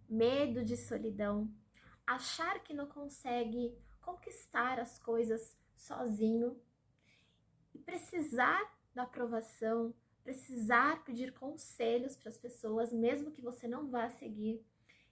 medo de solidão, achar que não consegue conquistar as coisas sozinho e precisar da aprovação, precisar pedir conselhos para as pessoas, mesmo que você não vá seguir.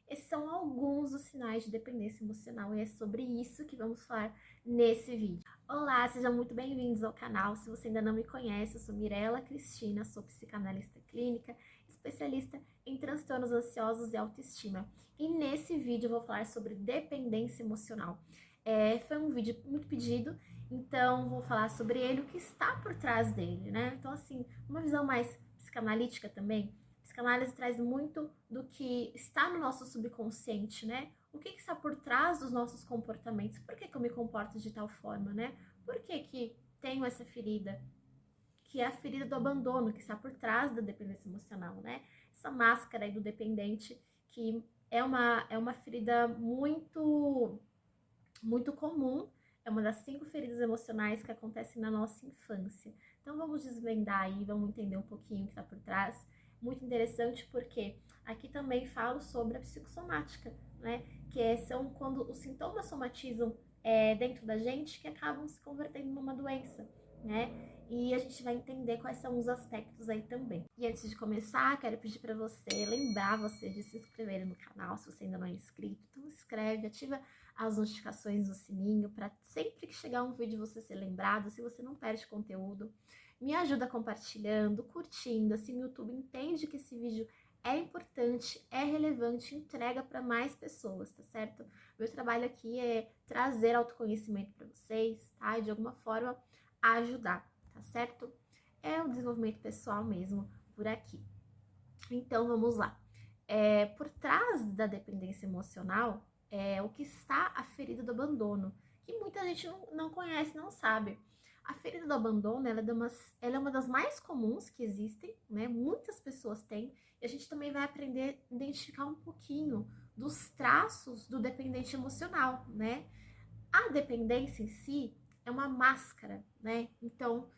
Esses são alguns dos sinais de dependência emocional e é sobre isso que vamos falar nesse vídeo. Olá, sejam muito bem-vindos ao canal. Se você ainda não me conhece, eu sou Mirela Cristina, sou psicanalista clínica, especialista em transtornos ansiosos e autoestima. E nesse vídeo eu vou falar sobre dependência emocional. Foi um vídeo muito pedido, então vou falar sobre ele, o que está por trás dele, né? Então, assim, uma visão mais psicanalítica também. A psicanálise traz muito do que está no nosso subconsciente, né? O que está por trás dos nossos comportamentos? Por que eu me comporto de tal forma, né? Por que tenho essa ferida? Que é a ferida do abandono, que está por trás da dependência emocional, né? Essa máscara aí do dependente, que é uma ferida muito comum, é uma das 5 feridas emocionais que acontecem na nossa infância. Então vamos desvendar aí, vamos entender um pouquinho o que está por trás. Muito interessante porque aqui também falo sobre a psicossomática, né? São quando os sintomas somatizam dentro da gente que acabam se convertendo numa doença, né? E a gente vai entender quais são os aspectos aí também. E antes de começar, quero pedir para lembrar você de se inscrever no canal, se você ainda não é inscrito. Então se inscreve, ativa as notificações do sininho para sempre que chegar um vídeo você ser lembrado, se você não perde conteúdo. Me ajuda compartilhando, curtindo, assim o YouTube entende que esse vídeo é importante, é relevante, entrega para mais pessoas, tá certo? Meu trabalho aqui é trazer autoconhecimento para vocês, tá? E de alguma forma ajudar, tá certo? É um desenvolvimento pessoal mesmo por aqui. Então vamos lá. Por trás da dependência emocional é o que está a ferida do abandono, que muita gente não conhece, não sabe. A ferida do abandono, ela é uma das mais comuns que existem, né? Muitas pessoas têm, e a gente também vai aprender a identificar um pouquinho dos traços do dependente emocional, né? A dependência em si é uma máscara, né? Então,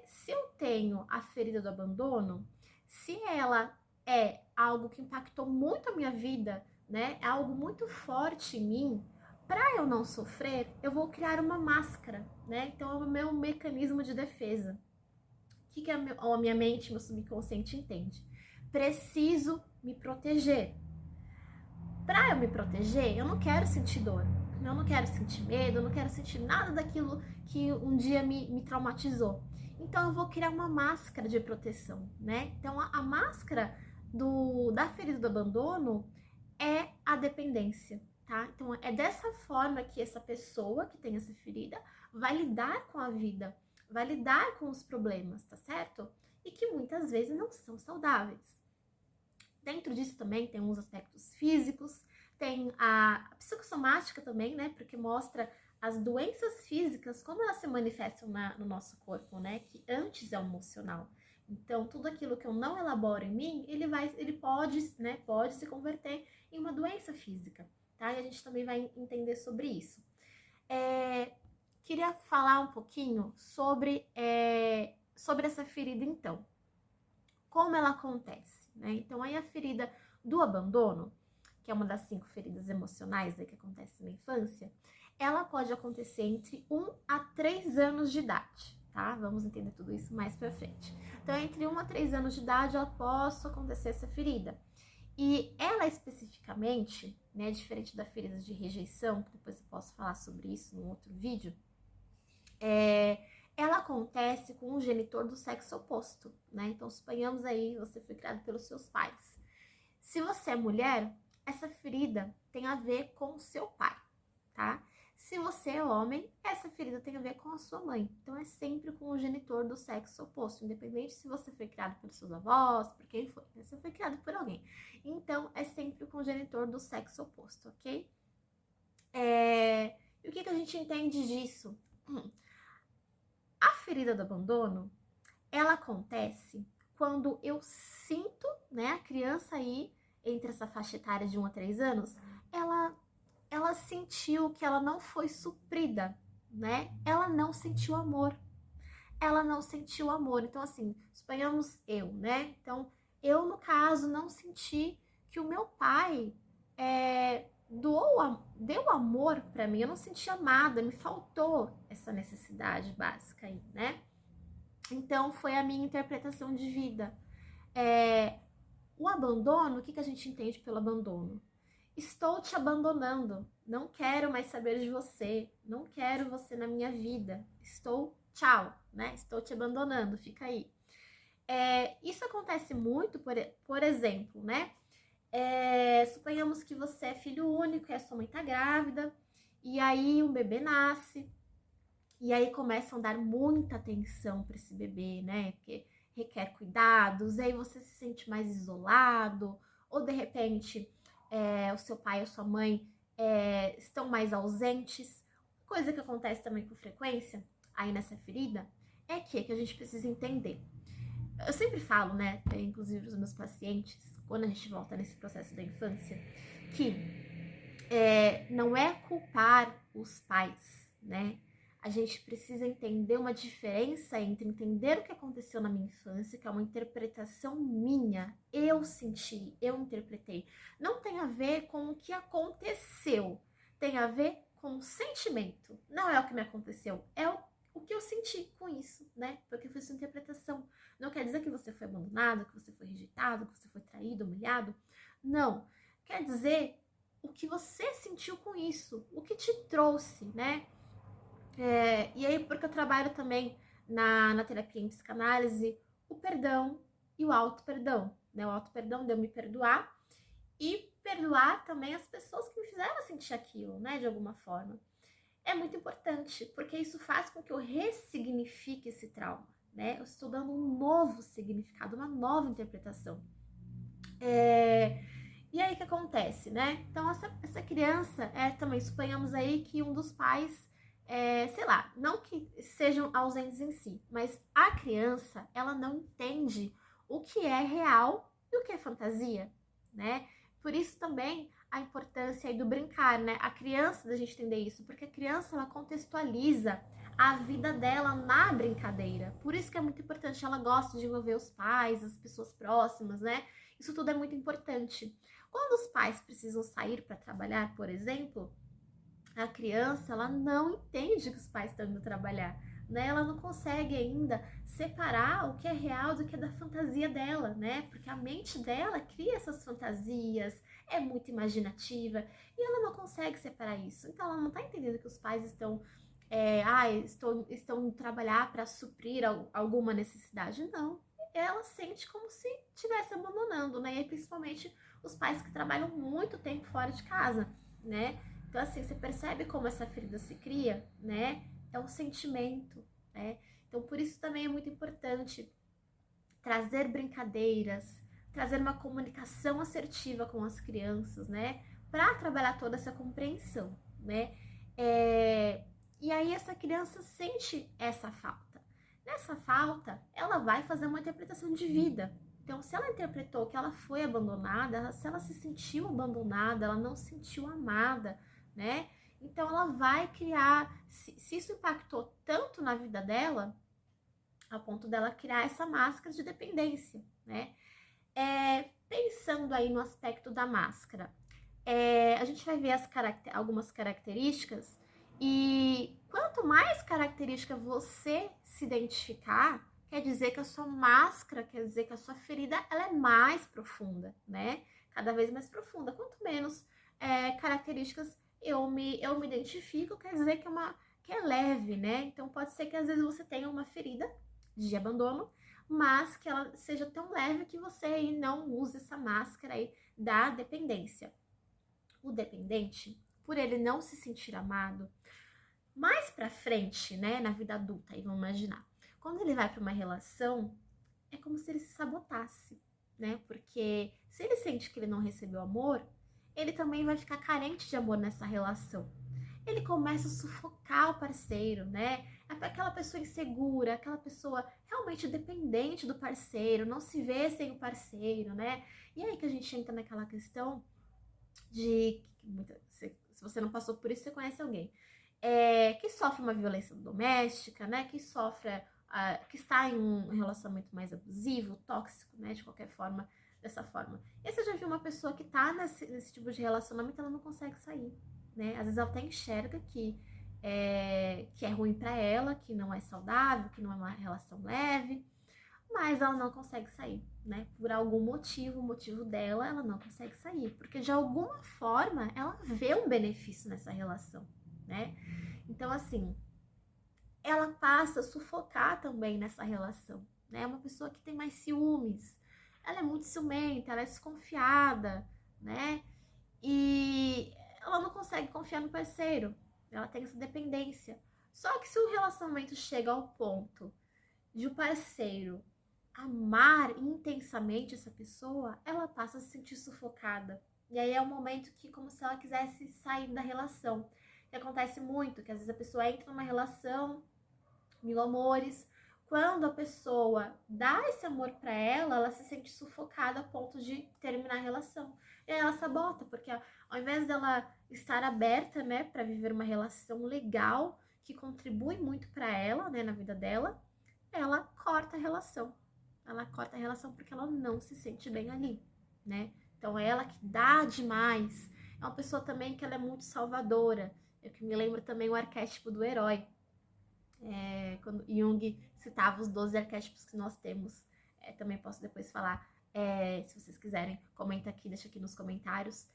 se eu tenho a ferida do abandono, se ela é algo que impactou muito a minha vida, né? É algo muito forte em mim, para eu não sofrer, eu vou criar uma máscara, né? Então é o meu mecanismo de defesa. O que a minha mente, meu subconsciente entende? Preciso me proteger. Para eu me proteger, eu não quero sentir dor, eu não quero sentir medo, eu não quero sentir nada daquilo que um dia me traumatizou. Então eu vou criar uma máscara de proteção, né? Então a máscara da ferida do abandono é a dependência, tá? Então é dessa forma que essa pessoa que tem essa ferida vai lidar com a vida, vai lidar com os problemas, tá certo? E que muitas vezes não são saudáveis. Dentro disso também tem uns aspectos físicos, tem a psicossomática também, né? Porque mostra as doenças físicas, como elas se manifestam no nosso corpo, né? Que antes é o emocional. Então, tudo aquilo que eu não elaboro em mim, ele pode se converter em uma doença física, tá? E a gente também vai entender sobre isso. Queria falar um pouquinho sobre essa ferida, então. Como ela acontece, né? Então, aí a ferida do abandono, que é uma das 5 feridas emocionais que acontece na infância, ela pode acontecer entre 1 a 3 anos de idade, tá? Vamos entender tudo isso mais pra frente. Então, entre 1 a 3 anos de idade, ela pode acontecer essa ferida. E ela especificamente, né, diferente da ferida de rejeição, que depois eu posso falar sobre isso num outro vídeo, ela acontece com um genitor do sexo oposto, né? Então, suponhamos aí, você foi criado pelos seus pais. Se você é mulher, essa ferida tem a ver com o seu pai, tá? Se você é homem, essa ferida tem a ver com a sua mãe. Então, é sempre com o genitor do sexo oposto, independente se você foi criado pelos seus avós, por quem foi. Você foi criado por alguém. Então, é sempre com o genitor do sexo oposto, ok? E o que a gente entende disso? A ferida do abandono, ela acontece quando eu sinto, né, a criança aí, entre essa faixa etária de 1 a 3 anos, ela sentiu que ela não foi suprida, né? Ela não sentiu amor. Ela não sentiu amor. Então, assim, suponhamos eu, né? Então, eu, no caso, não senti que o meu pai deu amor para mim, eu não senti amada, me faltou essa necessidade básica aí, né? Então foi a minha interpretação de vida. O abandono, o que a gente entende pelo abandono? Estou te abandonando, não quero mais saber de você, não quero você na minha vida, tchau, né? Estou te abandonando, fica aí. Isso acontece muito, por exemplo, né? Suponhamos que você é filho único e a sua mãe tá grávida, e aí um bebê nasce, e aí começam a dar muita atenção para esse bebê, né? Porque requer cuidados, aí você se sente mais isolado, ou de repente o seu pai ou sua mãe estão mais ausentes. Coisa que acontece também com frequência aí nessa ferida que a gente precisa entender. Eu sempre falo, né, inclusive para os meus pacientes, quando a gente volta nesse processo da infância, que não é culpar os pais, né? A gente precisa entender uma diferença entre entender o que aconteceu na minha infância, que é uma interpretação minha, eu senti, eu interpretei. Não tem a ver com o que aconteceu, tem a ver com o sentimento. Não é o que me aconteceu, é o que eu senti com isso, né? Porque foi sua interpretação. Não quer dizer que você foi abandonado, que você foi rejeitado, que você foi traído, humilhado. Não. Quer dizer o que você sentiu com isso, o que te trouxe, né? E aí, porque eu trabalho também na terapia em psicanálise, o perdão e o auto-perdão, né? O auto-perdão de eu me perdoar e perdoar também as pessoas que me fizeram sentir aquilo, né? De alguma forma. É muito importante, porque isso faz com que eu ressignifique esse trauma, né? Eu estou dando um novo significado, uma nova interpretação. E aí o que acontece, né? Então essa criança também, suponhamos aí que um dos pais, sei lá, não que sejam ausentes em si, mas a criança, ela não entende o que é real e o que é fantasia, né? Por isso também a importância aí do brincar, né? A criança, da gente entender isso, porque a criança, ela contextualiza a vida dela na brincadeira. Por isso que é muito importante, ela gosta de envolver os pais, as pessoas próximas, né? Isso tudo é muito importante. Quando os pais precisam sair para trabalhar, por exemplo, a criança, ela não entende que os pais estão indo trabalhar, né? Ela não consegue ainda separar o que é real do que é da fantasia dela, né? Porque a mente dela cria essas fantasias, é muito imaginativa e ela não consegue separar isso. Então ela não está entendendo que os pais estão estão indo trabalhar para suprir alguma necessidade. Não, ela sente como se estivesse abandonando, né? E principalmente os pais que trabalham muito tempo fora de casa, né? Então, assim, você percebe como essa ferida se cria, né? É um sentimento, né? Então, por isso também é muito importante trazer brincadeiras, trazer uma comunicação assertiva com as crianças, né? Para trabalhar toda essa compreensão, né? E aí essa criança sente essa falta. Nessa falta, ela vai fazer uma interpretação de vida. Então, se ela interpretou que ela foi abandonada, se ela se sentiu abandonada, ela não se sentiu amada, né? Então, ela vai criar, se isso impactou tanto na vida dela, a ponto dela criar essa máscara de dependência, né? Pensando aí no aspecto da máscara, a gente vai ver algumas características e quanto mais característica você se identificar, quer dizer que a sua máscara, quer dizer que a sua ferida, ela é mais profunda, né? Cada vez mais profunda. Quanto menos características eu me identifico, quer dizer que é leve, né? Então pode ser que às vezes você tenha uma ferida de abandono, mas que ela seja tão leve que você aí não use essa máscara aí da dependência. O dependente, por ele não se sentir amado, mais pra frente, né, na vida adulta, aí vamos imaginar, quando ele vai para uma relação, é como se ele se sabotasse, né? Porque se ele sente que ele não recebeu amor, ele também vai ficar carente de amor nessa relação. Ele começa a sufocar o parceiro, né? Aquela pessoa insegura, aquela pessoa realmente dependente do parceiro, não se vê sem o parceiro, né? E aí que a gente entra naquela questão de se você não passou por isso, você conhece alguém que sofre uma violência doméstica, né? Que sofre, que está em um relacionamento mais abusivo, tóxico, né? De qualquer forma, dessa forma. E você já viu uma pessoa que tá nesse tipo de relacionamento, ela não consegue sair, né? Às vezes ela até enxerga que é ruim para ela, que não é saudável, que não é uma relação leve, mas ela não consegue sair, né? Por algum motivo, o motivo dela, ela não consegue sair, porque de alguma forma ela vê um benefício nessa relação, né? Então, assim, ela passa a sufocar também nessa relação, né? É uma pessoa que tem mais ciúmes, ela é muito ciumenta, ela é desconfiada, né? E ela não consegue confiar no parceiro, ela tem essa dependência. Só que se o relacionamento chega ao ponto de o parceiro amar intensamente essa pessoa, ela passa a se sentir sufocada. E aí é um momento que, como se ela quisesse sair da relação. Que acontece muito, que às vezes a pessoa entra numa relação, mil amores, quando a pessoa dá esse amor para ela se sente sufocada a ponto de terminar a relação. E aí ela sabota, porque ao invés dela estar aberta, né, para viver uma relação legal, que contribui muito para ela, né, na vida dela, ela corta a relação. Ela corta a relação porque ela não se sente bem ali, né? Então é ela que dá demais. É uma pessoa também que ela é muito salvadora. Eu que me lembro também o arquétipo do herói. Quando Jung citava os 12 arquétipos que nós temos. Também posso depois falar, se vocês quiserem, comenta aqui, deixa aqui nos comentários,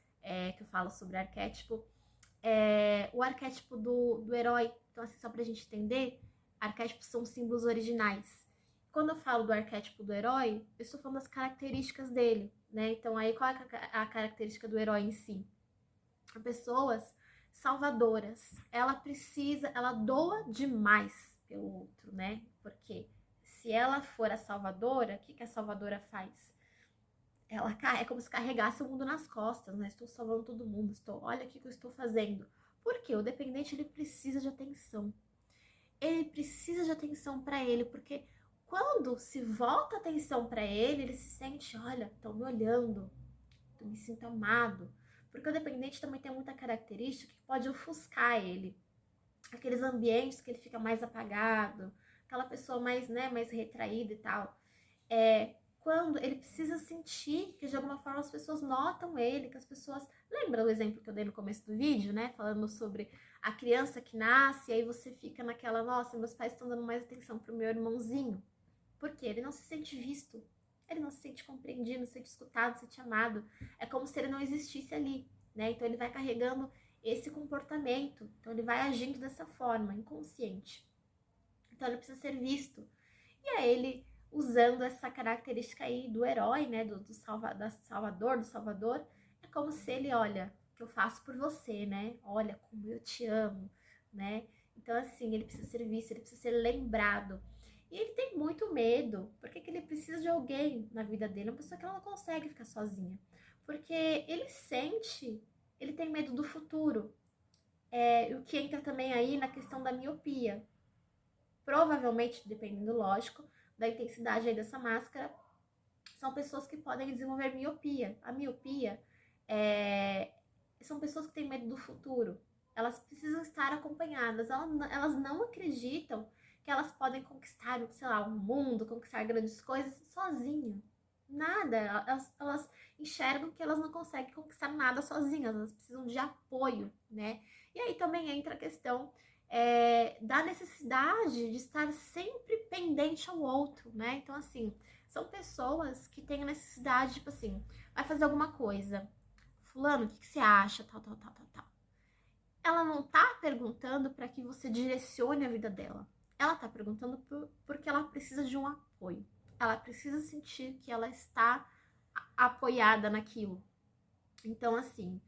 que eu falo sobre arquétipo. O arquétipo do herói, então assim, só pra gente entender, arquétipos são símbolos originais. Quando eu falo do arquétipo do herói, eu estou falando das características dele, né? Então aí qual é a característica do herói em si? Pessoas salvadoras. Ela doa demais pelo outro, né? Porque se ela for a salvadora, o que a salvadora faz? Ela é como se carregasse o mundo nas costas, né? Estou salvando todo mundo, olha o que eu estou fazendo. Porque o dependente, ele precisa de atenção. Ele precisa de atenção para ele, porque quando se volta a atenção para ele, ele se sente, olha, estão me olhando, eu me sinto amado. Porque o dependente também tem muita característica que pode ofuscar ele. Aqueles ambientes que ele fica mais apagado, aquela pessoa mais, né, mais retraída e tal. Quando ele precisa sentir que de alguma forma as pessoas notam ele, que as pessoas... Lembra o exemplo que eu dei no começo do vídeo, né? Falando sobre a criança que nasce, e aí você fica naquela, nossa, meus pais estão dando mais atenção pro meu irmãozinho. Por quê? Ele não se sente visto. Ele não se sente compreendido, não se sente escutado, não se sente amado. É como se ele não existisse ali, né? Então ele vai carregando esse comportamento. Então ele vai agindo dessa forma, inconsciente. Então ele precisa ser visto. E é ele usando essa característica aí do herói, né? Do salvador. É como se ele, olha, o que eu faço por você, né? Olha como eu te amo, né? Então assim, ele precisa ser visto, ele precisa ser lembrado. E ele tem muito medo, porque que ele precisa de alguém na vida dele, uma pessoa que ela não consegue ficar sozinha. Porque ele tem medo do futuro. O que entra também aí na questão da miopia. Provavelmente, dependendo, lógico, da intensidade aí dessa máscara, são pessoas que podem desenvolver miopia. A miopia são pessoas que têm medo do futuro. Elas precisam estar acompanhadas, elas não acreditam que elas podem conquistar, sei lá, o mundo, conquistar grandes coisas sozinha. Nada. Elas enxergam que elas não conseguem conquistar nada sozinhas, elas precisam de apoio, né? E aí também entra a questão da necessidade de estar sempre pendente ao outro, né? Então, assim, são pessoas que têm a necessidade, tipo assim, vai fazer alguma coisa. Fulano, o que você acha? Tal. Ela não tá perguntando para que você direcione a vida dela. Ela tá perguntando porque ela precisa de um apoio. Ela precisa sentir que ela está apoiada naquilo. Então, assim,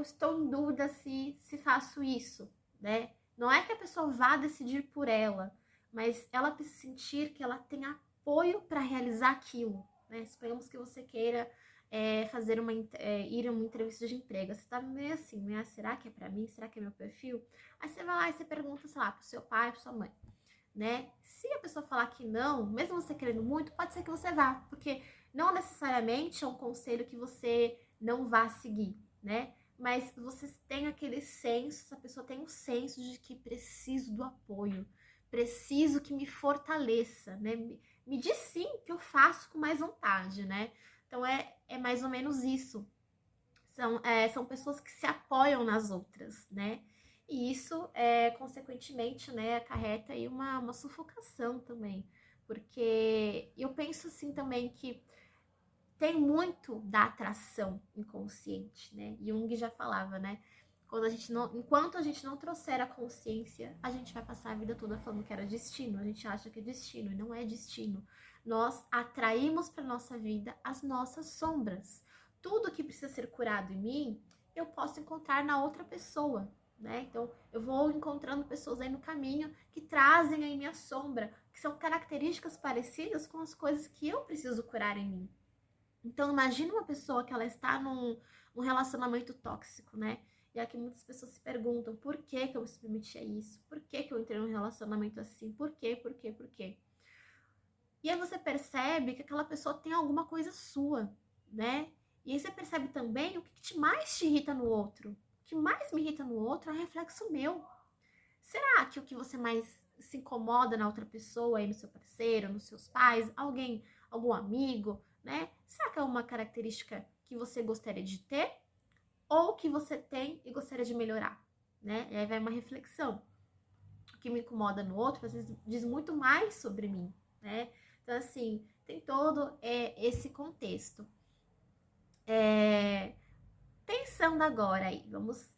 estou em dúvida se faço isso, né? Não é que a pessoa vá decidir por ela, mas ela precisa sentir que ela tem apoio para realizar aquilo, né? Suponhamos que você queira ir a uma entrevista de emprego. Você tá meio assim, né? Será que é para mim? Será que é meu perfil? Aí você vai lá e você pergunta, sei lá, pro seu pai, pra sua mãe, né? Se a pessoa falar que não, mesmo você querendo muito, pode ser que você vá, porque não necessariamente é um conselho que você não vá seguir, né? Mas você tem aquele senso, essa pessoa tem um senso de que preciso do apoio, preciso que me fortaleça, né? Me diz sim que eu faço com mais vontade, né? Então, é mais ou menos isso. São pessoas que se apoiam nas outras, né? E isso, consequentemente, né, acarreta aí uma sufocação também. Porque eu penso assim também que tem muito da atração inconsciente, né? Jung já falava, né? Enquanto a gente não trouxer a consciência, a gente vai passar a vida toda falando que era destino. A gente acha que é destino e não é destino. Nós atraímos para nossa vida as nossas sombras. Tudo que precisa ser curado em mim, eu posso encontrar na outra pessoa, né? Então, eu vou encontrando pessoas aí no caminho que trazem aí minha sombra, que são características parecidas com as coisas que eu preciso curar em mim. Então, imagina uma pessoa que ela está num relacionamento tóxico, né? E aqui muitas pessoas se perguntam, por que que eu me submeti a isso? Por que que eu entrei num relacionamento assim? Por quê? Por quê? Por quê? E aí você percebe que aquela pessoa tem alguma coisa sua, né? E aí você percebe também o que mais te irrita no outro. O que mais me irrita no outro é um reflexo meu. Será que o que você mais se incomoda na outra pessoa, aí no seu parceiro, nos seus pais, algum amigo, né? Será que é uma característica que você gostaria de ter ou que você tem e gostaria de melhorar, né? E aí vai uma reflexão. O que me incomoda no outro, às vezes, diz muito mais sobre mim, né? Então, assim, tem todo esse contexto. Pensando agora aí, vamos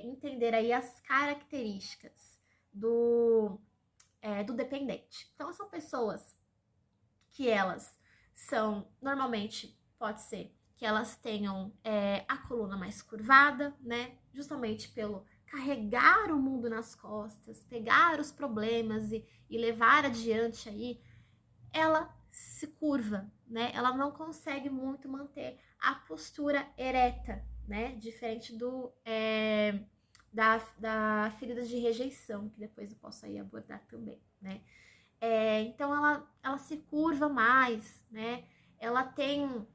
entender aí as características do dependente. Então, são pessoas que elas são, normalmente, pode ser que elas tenham a coluna mais curvada, né? Justamente pelo carregar o mundo nas costas, pegar os problemas e levar adiante aí, ela se curva, né? Ela não consegue muito manter a postura ereta, né? Diferente da ferida de rejeição, que depois eu posso aí abordar também, né? Então ela se curva mais, né? Ela tem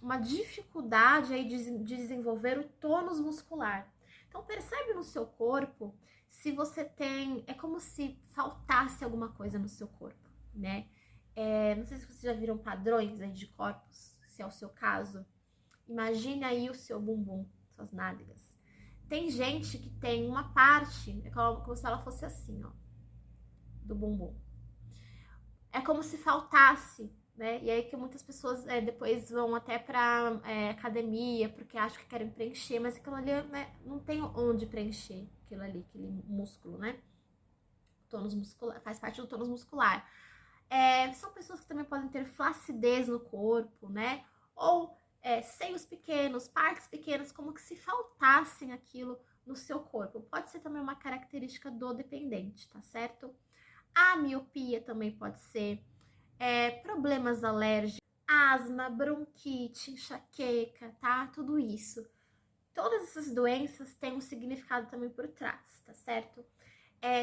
uma dificuldade aí de desenvolver o tônus muscular. Então percebe no seu corpo se você tem, é como se faltasse alguma coisa no seu corpo, né? Não sei se vocês já viram padrões aí de corpos, se é o seu caso. Imagine aí o seu bumbum, suas nádegas. Tem gente que tem uma parte, é como se ela fosse assim, ó, do bumbum. É como se faltasse, né? E aí que muitas pessoas depois vão até pra academia, porque acham que querem preencher, mas aquilo ali, né, não tem onde preencher aquilo ali, aquele músculo, né? Tônus muscular, faz parte do tônus muscular. São pessoas que também podem ter flacidez no corpo, né? Ou seios pequenos, partes pequenas, como que se faltassem aquilo no seu corpo. Pode ser também uma característica do dependente, tá certo? A miopia também pode ser, problemas alérgicos, asma, bronquite, enxaqueca, tá? Tudo isso. Todas essas doenças têm um significado também por trás, tá certo?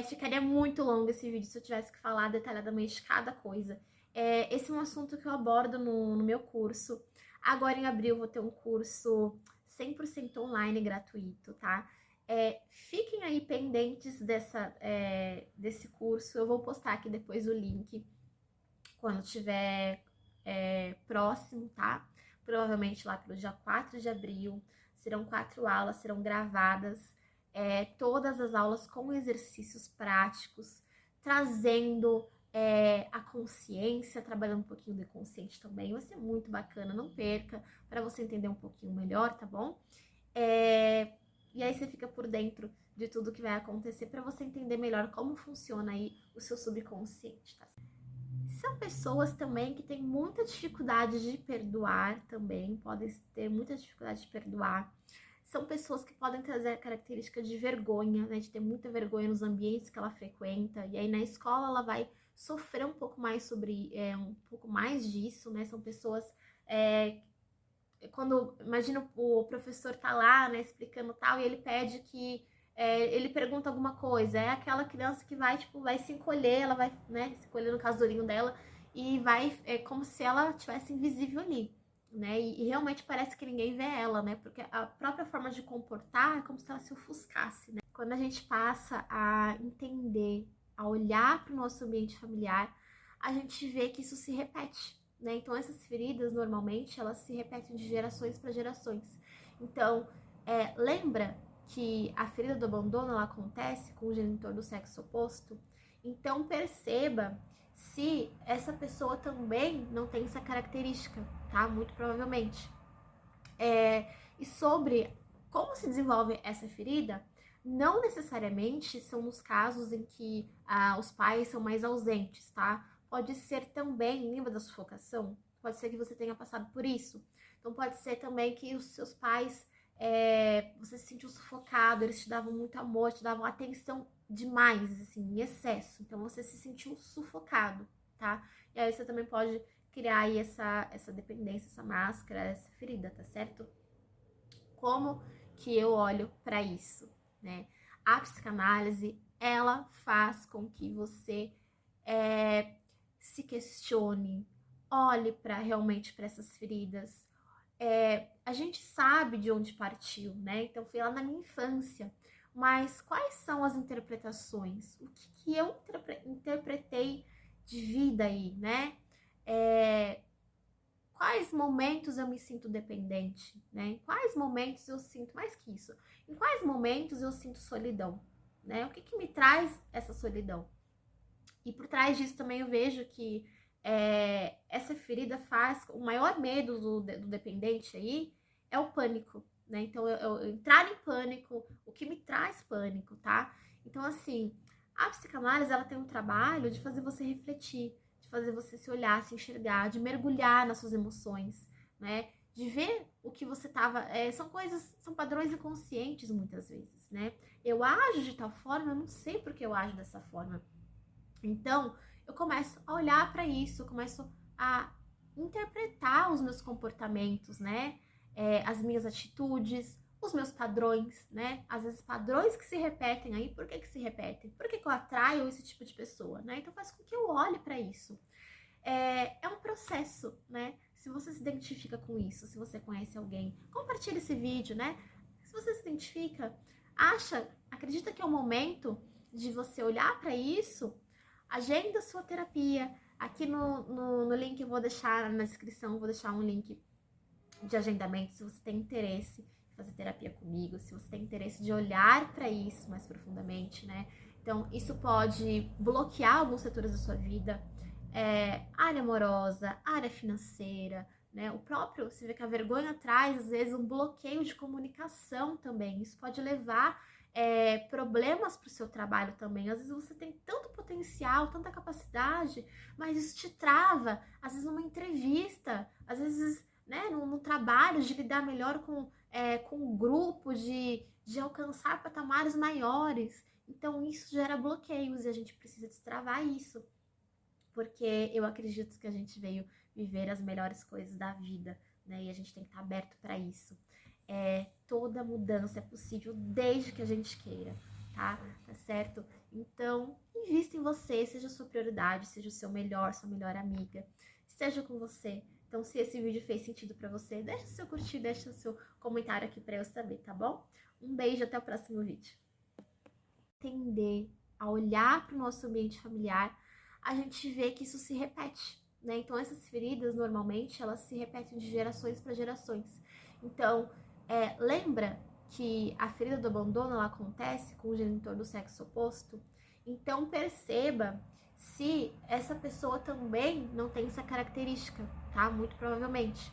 Ficaria muito longo esse vídeo se eu tivesse que falar detalhadamente de cada coisa. Esse é um assunto que eu abordo no meu curso. Agora em abril eu vou ter um curso 100% online gratuito, tá? Fiquem aí pendentes desse curso. Eu vou postar aqui depois o link quando estiver próximo, tá? Provavelmente lá pelo dia 4 de abril. Serão 4 aulas, serão gravadas. Todas as aulas com exercícios práticos, trazendo a consciência, trabalhando um pouquinho do inconsciente também. Vai ser muito bacana, não perca, para você entender um pouquinho melhor, tá bom? E aí você fica por dentro de tudo que vai acontecer para você entender melhor como funciona aí o seu subconsciente, tá? São pessoas também que têm muita dificuldade de perdoar também, podem ter muita dificuldade de perdoar. São pessoas que podem trazer a característica de vergonha, né, de ter muita vergonha nos ambientes que ela frequenta, e aí na escola ela vai sofrer um pouco mais um pouco mais disso, né? São pessoas quando, imagina o professor tá lá, né, explicando tal, e ele pede que ele pergunta alguma coisa, é aquela criança que vai, tipo, vai se encolher, ela vai, né, se encolher no casulinho dela, e vai, como se ela tivesse invisível ali, né, e realmente parece que ninguém vê ela, né, porque a própria forma de comportar é como se ela se ofuscasse, né. Quando a gente passa a entender, a olhar para o nosso ambiente familiar, a gente vê que isso se repete, né? Então essas feridas, normalmente, elas se repetem de gerações para gerações. Então, lembra que a ferida do abandono, ela acontece com o genitor do sexo oposto? Então perceba se essa pessoa também não tem essa característica, tá? Muito provavelmente. E sobre como se desenvolve essa ferida, não necessariamente são nos casos em que os pais são mais ausentes, tá? Pode ser também, lembra da sufocação? Pode ser que você tenha passado por isso. Então pode ser também que os seus pais, você se sentiu sufocado, eles te davam muito amor, te davam atenção demais, assim, em excesso. Então você se sentiu sufocado, tá? E aí você também pode criar aí essa dependência, essa máscara, essa ferida, tá certo? Como que eu olho para isso, né? A psicanálise, ela faz com que você se questione, olhe para realmente para essas feridas. A gente sabe de onde partiu, né? Então foi lá na minha infância. Mas quais são as interpretações? O que eu interpretei de vida aí, né? Quais momentos eu me sinto dependente, né? Em quais momentos eu sinto mais que isso? Em quais momentos eu sinto solidão, né? O que me traz essa solidão? E por trás disso também eu vejo que essa ferida faz o maior medo do dependente aí é o pânico, né? Então eu entrar em pânico, o que me traz pânico, tá? Então assim, a psicanálise ela tem um trabalho de fazer você refletir, de fazer você se olhar, se enxergar, de mergulhar nas suas emoções, né? De ver o que você tava. São padrões inconscientes muitas vezes, né? Eu ajo de tal forma, eu não sei porque eu ajo dessa forma. Então, eu começo a olhar para isso, eu começo a interpretar os meus comportamentos, né? As minhas atitudes, os meus padrões, né? Às vezes padrões que se repetem aí, por que se repetem? Por que eu atraio esse tipo de pessoa, né? Então faz com que eu olhe para isso. É um processo, né? Se você se identifica com isso, se você conhece alguém, compartilhe esse vídeo, né? Se você se identifica, acredita que é o momento de você olhar para isso, agenda sua terapia. Aqui no link eu vou deixar na descrição, vou deixar um link de agendamento, se você tem interesse em fazer terapia comigo, se você tem interesse de olhar para isso mais profundamente, né? Então, isso pode bloquear alguns setores da sua vida, área amorosa, área financeira, né? O próprio, você vê que a vergonha traz, às vezes, um bloqueio de comunicação também. Isso pode levar problemas para o seu trabalho também. Às vezes você tem tanto potencial, tanta capacidade, mas isso te trava, às vezes numa entrevista, às vezes, né, no trabalho, de lidar melhor com um grupo, de alcançar patamares maiores. Então isso gera bloqueios e a gente precisa destravar isso, porque eu acredito que a gente veio viver as melhores coisas da vida, né? E a gente tem que estar aberto para isso. Toda mudança é possível desde que a gente queira, tá? Tá certo? Então, invista em você, seja a sua prioridade, seja o seu melhor, sua melhor amiga, esteja com você. Então, se esse vídeo fez sentido para você, deixa o seu curtir, deixa o seu comentário aqui para eu saber, tá bom? Um beijo, até o próximo vídeo. Entender, a olhar para o nosso ambiente familiar, a gente vê que isso se repete, né? Então, essas feridas, normalmente, elas se repetem de gerações para gerações. Então, lembra que a ferida do abandono, ela acontece com o genitor do sexo oposto? Então, perceba se essa pessoa também não tem essa característica, tá? Muito provavelmente.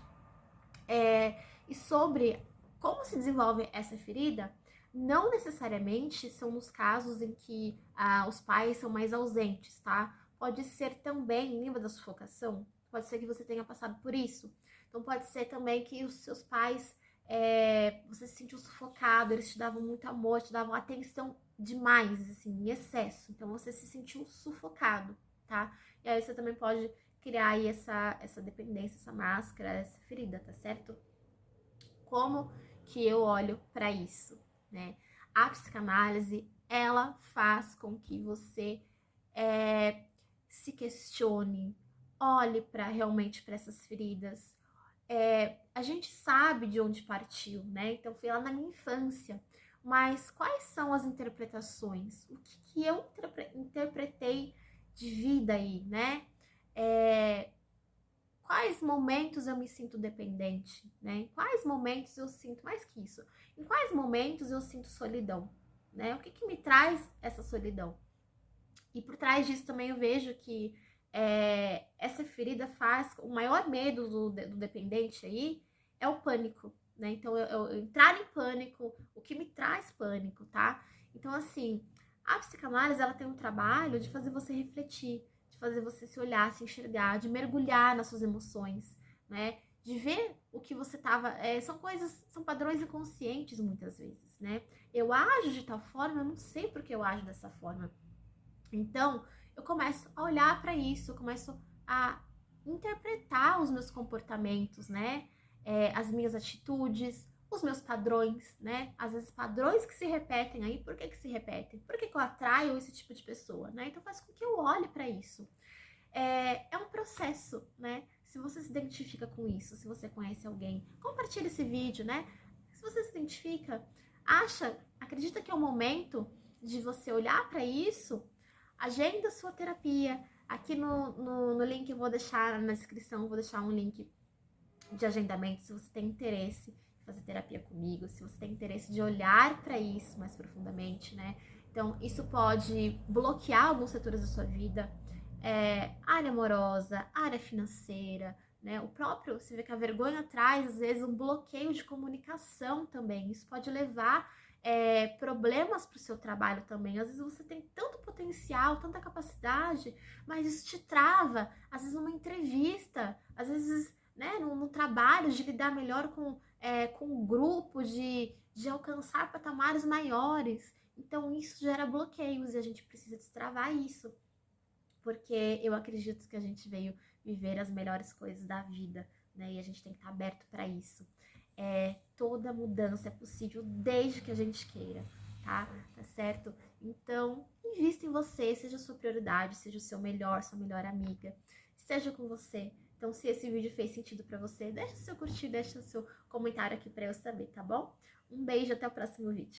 E sobre como se desenvolve essa ferida, não necessariamente são nos casos em que os pais são mais ausentes, tá? Pode ser também, lembra da sufocação? Pode ser que você tenha passado por isso. Então pode ser também que os seus pais, você se sentiu sufocado, eles te davam muito amor, te davam atenção demais, assim, em excesso. Então você se sentiu sufocado, tá? E aí você também pode criar aí essa dependência, essa máscara, essa ferida, tá certo? Como que eu olho para isso, né? A psicanálise, ela faz com que você se questione, olhe para realmente para essas feridas. A gente sabe de onde partiu, né? Então foi lá na minha infância. Mas quais são as interpretações? O que eu interpretei de vida aí, né? quais momentos eu me sinto dependente, né? Em quais momentos eu sinto, mais que isso, em quais momentos eu sinto solidão, né? O que me traz essa solidão? E por trás disso também eu vejo que essa ferida faz, o maior medo do dependente aí é o pânico, né? Então eu entrar em pânico, o que me traz pânico, tá? Então assim, a psicanálise ela tem um trabalho de fazer você refletir, de fazer você se olhar, se enxergar, de mergulhar nas suas emoções, né? De ver o que você tava. São coisas, são padrões inconscientes muitas vezes, né? Eu ajo de tal forma, eu não sei porque eu ajo dessa forma. Então, eu começo a olhar para isso, eu começo a interpretar os meus comportamentos, né? As minhas atitudes, os meus padrões, né? Às vezes padrões que se repetem aí, por que se repetem? Por que eu atraio esse tipo de pessoa, né? Então faz com que eu olhe para isso. É um processo, né? Se você se identifica com isso, se você conhece alguém, compartilhe esse vídeo, né? Se você se identifica, acredita que é o momento de você olhar para isso. Agenda sua terapia. Aqui no link eu vou deixar na descrição, vou deixar um link de agendamento se você tem interesse em fazer terapia comigo, se você tem interesse de olhar para isso mais profundamente, né? Então, isso pode bloquear alguns setores da sua vida, área amorosa, área financeira, né? O próprio, você vê que a vergonha traz, às vezes, um bloqueio de comunicação também. Isso pode levar problemas para o seu trabalho também. Às vezes você tem tanto potencial, tanta capacidade, mas isso te trava, às vezes numa entrevista, às vezes, né, no trabalho, de lidar melhor com um grupo, de alcançar patamares maiores. Então isso gera bloqueios e a gente precisa destravar isso, porque eu acredito que a gente veio viver as melhores coisas da vida, né? E a gente tem que estar aberto para isso. Toda mudança é possível desde que a gente queira, tá? Tá certo? Então, invista em você, seja a sua prioridade, seja o seu melhor, sua melhor amiga, esteja com você. Então, se esse vídeo fez sentido pra você, deixa o seu curtir, deixa o seu comentário aqui pra eu saber, tá bom? Um beijo, até o próximo vídeo.